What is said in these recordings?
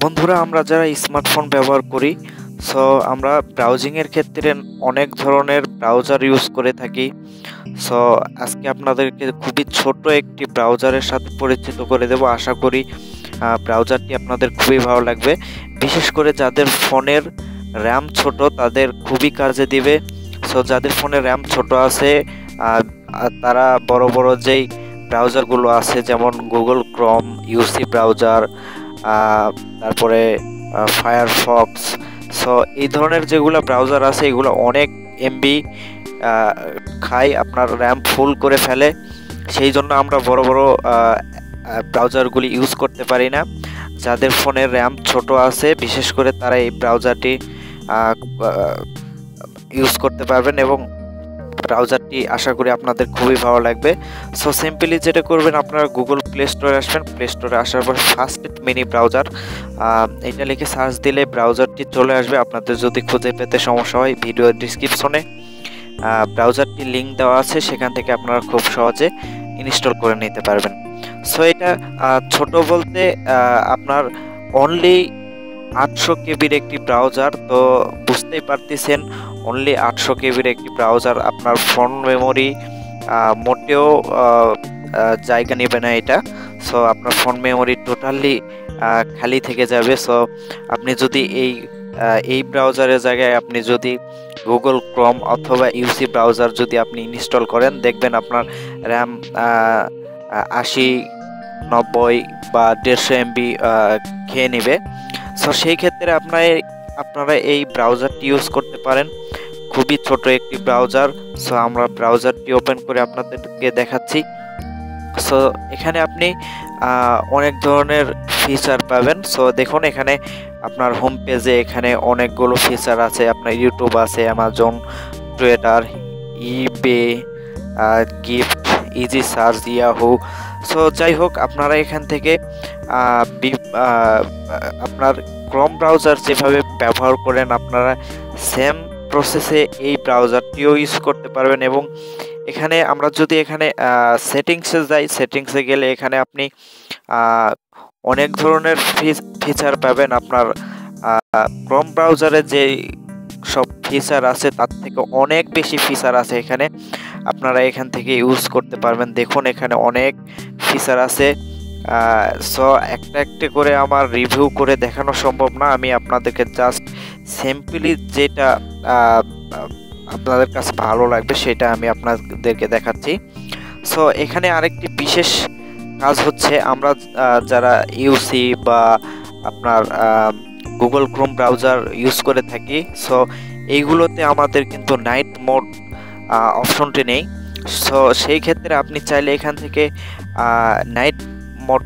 বন্ধুরা, আমরা যারা স্মার্টফোন ব্যবহার করি, সো আমরা ব্রাউজিং এর ক্ষেত্রে অনেক ধরনের ব্রাউজার ইউজ করে থাকি। সো আজকে আপনাদেরকে খুবই ছোট একটি ব্রাউজারের সাথে পরিচিত করে দেব। আশা করি ব্রাউজারটি আপনাদের খুবই ভালো লাগবে। বিশেষ করে যাদের ফোনের র্যাম ছোট তাদের খুবই কাজে দিবে। সো যাদের ফোনে র্যাম ছোট আছে তারা বড় বড় যেই ব্রাউজারগুলো আছে, যেমন গুগল ক্রোম, ইউসি ব্রাউজার, তারপরে ফায়ারফক্স, সো এই ধরনের যেগুলো ব্রাউজার আছে এগুলো অনেক এমবি খায়, আপনার র্যাম ফুল করে ফেলে। সেই জন্য আমরা বড় বড় ব্রাউজারগুলি ইউজ করতে পারি না। যাদের ফোনের র্যাম ছোট আছে বিশেষ করে তারা এই ব্রাউজারটি ইউজ করতে পারবেন এবং ব্রাউজারটি আশা করি আপনাদের খুবই ভালো লাগবে। সো সিম্পলি যেটা করবেন, আপনারা গুগল প্লে স্টোরে আসবেন। প্লে স্টোরে আসার পর ফার্স্ট মিনি ব্রাউজার এটা লিখে সার্চ দিলে ব্রাউজারটি চলে আসবে। আপনাদের যদি খুঁজে পেতে সমস্যা হয়, ভিডিও ডিসক্রিপশনে ব্রাউজারটি লিঙ্ক দেওয়া আছে, সেখান থেকে আপনারা খুব সহজে ইনস্টল করে নিতে পারবেন। সো এটা ছোট বলতে আপনার অনলি 800 কেবির একটি ব্রাউজার, তো বুঝতেই পারতেছেন অনলি 800 কেবির একটি ব্রাউজার আপনার ফোন মেমোরি মোটেও জায়গা নেবে না এটা। সো আপনার ফোন মেমোরি টোটালি খালি থেকে যাবে। সো আপনি যদি এই ব্রাউজারের জায়গায় আপনি যদি গুগল ক্রোম অথবা ইউসি ব্রাউজার যদি আপনি ইনস্টল করেন, দেখবেন আপনার র্যাম 80, 90 বা 150 এমবি খেয়ে নেবে। সো সেই ক্ষেত্রে আপনারা এই ব্রাউজারটি ইউজ করতে পারেন। খুবই ছোট একটি ব্রাউজার। সো আমরা ব্রাউজারটি ওপেন করে আপনাদেরকে দেখাচ্ছি। সো এখানে আপনি অনেক ধরনের ফিচার পাবেন। সো দেখুন, এখানে আপনার হোম পেজে এখানে অনেকগুলো ফিচার আছে। আপনার ইউটিউব আছে, Amazon, Twitter, eBay, gift, easy search, Yahoo. So যাই হোক, আপনারা এখান থেকে আপনার ক্রোম ব্রাউজার যেভাবে ব্যবহার করেন আপনারা সেম প্রসেসে এই ব্রাউজারটিও ইউজ করতে পারবেন। এবং এখানে আমরা যদি সেটিংসে যাই, সেটিংসে গেলে এখানে আপনি অনেক ধরনের ফিচার পাবেন। আপনার ক্রোম ব্রাউজারে যে সব ফিচার আছে তার থেকে অনেক বেশি ফিচার আছে এখানে, আপনারা এখান থেকে ইউজ করতে পারবেন। দেখুন, এখানে অনেক ফিচার আছে। সো একটা একটা করে আমার রিভিউ করে দেখানো সম্ভব না, আমি আপনাদেরকে জাস্ট সিম্পলি যেটা আপনাদের কাছে ভালো লাগবে সেটা আমি আপনাদেরকে দেখাচ্ছি। সো এখানে আরেকটি বিশেষ কাজ হচ্ছে, আমরা যারা ইউসি বা আপনার গুগল ক্রোম ব্রাউজার ইউজ করে থাকি, সো এইগুলোতে আমাদের কিন্তু নাইট মোড অপশনটি নেই। সো সেই ক্ষেত্রে আপনি চাইলে এখান থেকে নাইট মোড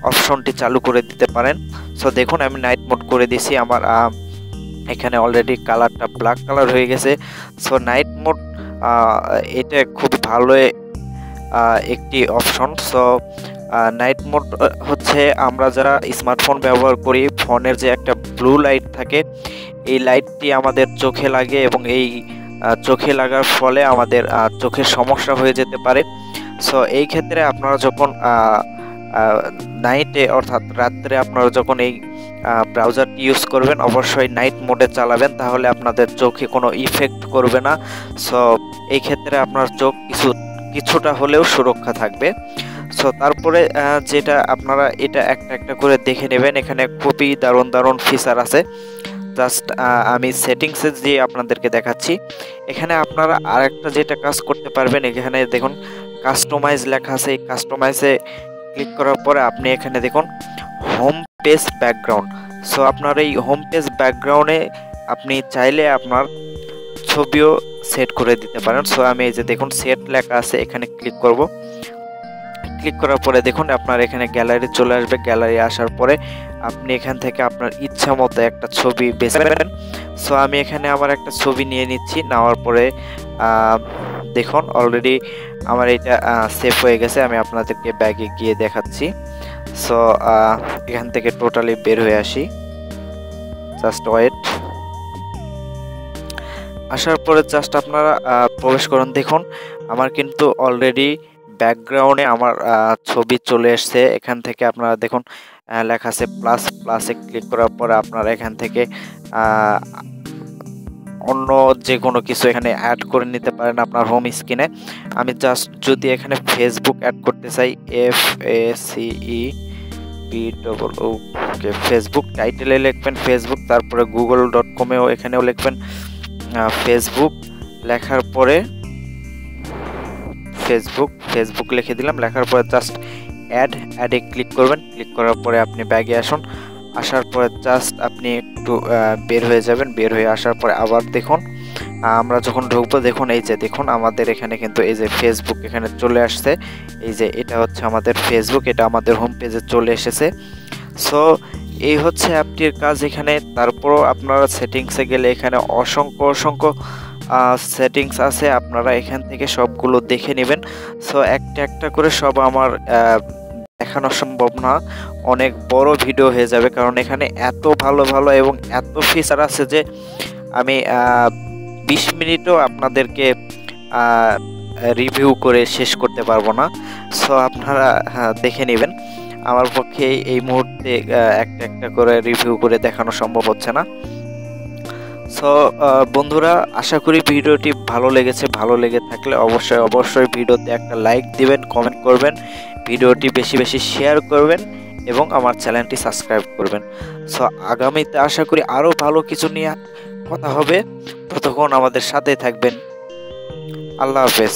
অপশনটি চালু করে দিতে পারেন। সো দেখুন, আমি নাইট মোড করে দিয়েছি। আমার এখানে অলরেডি কালারটা ব্ল্যাক কালার হয়ে গেছে। সো নাইট মোড এটা খুব ভালো একটি অপশন। সো নাইট মোড হচ্ছে, আমরা যারা স্মার্টফোন ব্যবহার করি, ফোনের যে একটা ব্লু লাইট থাকে, এই লাইটটি আমাদের চোখে লাগে এবং এই চোখে লাগার ফলে আমাদের চোখের সমস্যা হয়ে যেতে পারে। সো এই ক্ষেত্রে আপনারা যখন নাইটে অর্থাৎ রাত্রে আপনারা যখন এই ব্রাউজারটি ইউজ করবেন, অবশ্যই নাইট মোডে চালাবেন, তাহলে আপনাদের চোখে কোনো ইফেক্ট করবে না। সো এই ক্ষেত্রে আপনার চোখ কিছুটা হলেও সুরক্ষা থাকবে। সো তারপরে যেটা আপনারা এটা একটা একটা করে দেখে নেবেন, এখানে খুবই দারুণ দারুণ ফিচার আছে। জাস্ট আমি সেটিংসে যে আপনাদেরকে দেখাচ্ছি। এখানে আপনারা আরেকটা যেটা কাজ করতে পারবেন, এখানে দেখুন কাস্টমাইজ লেখা আছে। এই কাস্টমাইজে ক্লিক করার পরে আপনি এখানে দেখুন হোম পেজ ব্যাকগ্রাউন্ড। সো আপনার এই হোম পেজ ব্যাকগ্রাউন্ডে আপনি চাইলে আপনার ছবিও সেট করে দিতে পারেন। সো আমি এই যে দেখুন সেট লেখা আছে, এখানে ক্লিক করব। ক্লিক করার পরে দেখুন আপনার এখানে গ্যালারি চলে আসবে। গ্যালারি আসার পরে আপনি এখান থেকে আপনার ইচ্ছা মতো একটা ছবি বেছে নেবেন। সো আমি এখানে আমার একটা ছবি নিয়ে নিচ্ছি। নেওয়ার পরে দেখুন অলরেডি আমার এটা সেভ হয়ে গেছে। আমি আপনাদেরকে ব্যাগে গিয়ে দেখাচ্ছি। সো এখান থেকে টোটালি বের হয়ে আসি, জাস্ট ওয়েট। আসার পরে জাস্ট আপনারা প্রবেশ করুন। দেখুন আমার কিন্তু অলরেডি ব্যাকগ্রাউন্ডে আমার ছবি চলে এসছে। এখান থেকে আপনারা দেখুন লেখা আছে প্লাস, প্লাসে ক্লিক করার পরে আপনারা এখান থেকে অন্য যে কোনো কিছু এখানে অ্যাড করে নিতে পারেন আপনার হোম স্ক্রিনে। আমি জাস্ট যদি এখানে ফেসবুক অ্যাড করতে চাই, FACEBOO, ওকে, ফেসবুক টাইটেলে লিখবেন ফেসবুক, তারপরে google.com-এও এখানেও লিখবেন ফেসবুক, লেখার পরে ফেসবুক লিখে দিলাম। লেখার পরে জাস্ট অ্যাডে ক্লিক করবেন। ক্লিক করার পরে আপনি ব্যাগে আসুন। আসার পরে জাস্ট আপনি একটু বের হয়ে যাবেন। বের হয়ে আসার পরে আবার দেখুন আমরা যখন ঢুকবো, দেখুন এই যে দেখুন আমাদের এখানে কিন্তু এই যে ফেসবুক এখানে চলে আসছে। এই যে এটা হচ্ছে আমাদের ফেসবুক, এটা আমাদের হোম পেজে চলে এসেছে। সো এই হচ্ছে অ্যাপটির কাজ এখানে। তারপরও আপনারা সেটিংসে গেলে এখানে অসংখ্য সেটিংস আছে, আপনারা এখান থেকে সবগুলো দেখে নেবেন। সো একটা একটা করে সব আমার দেখানো সম্ভব না, অনেক বড় ভিডিও হয়ে যাবে, কারণ এখানে এত ভালো এবং এত ফিচার আছে যে আমি 20 মিনিটও আপনাদেরকে রিভিউ করে শেষ করতে পারবো না। সো আপনারা দেখে নেবেন। আমার পক্ষে এই মুহূর্তে একটা একটা করে রিভিউ করে দেখানো সম্ভব হচ্ছে না। সো বন্ধুরা, আশা করি ভিডিওটি ভালো লেগেছে। ভালো লেগে থাকলে অবশ্যই ভিডিওতে একটা লাইক দিবেন, কমেন্ট করবেন, ভিডিওটি বেশি শেয়ার করবেন এবং আমার চ্যানেলটি সাবস্ক্রাইব করবেন। সো আগামীতে আশা করি আরও ভালো কিছু নিয়ে কথা হবে। ততক্ষণ আমাদের সাথে থাকবেন। আল্লাহ হাফেজ।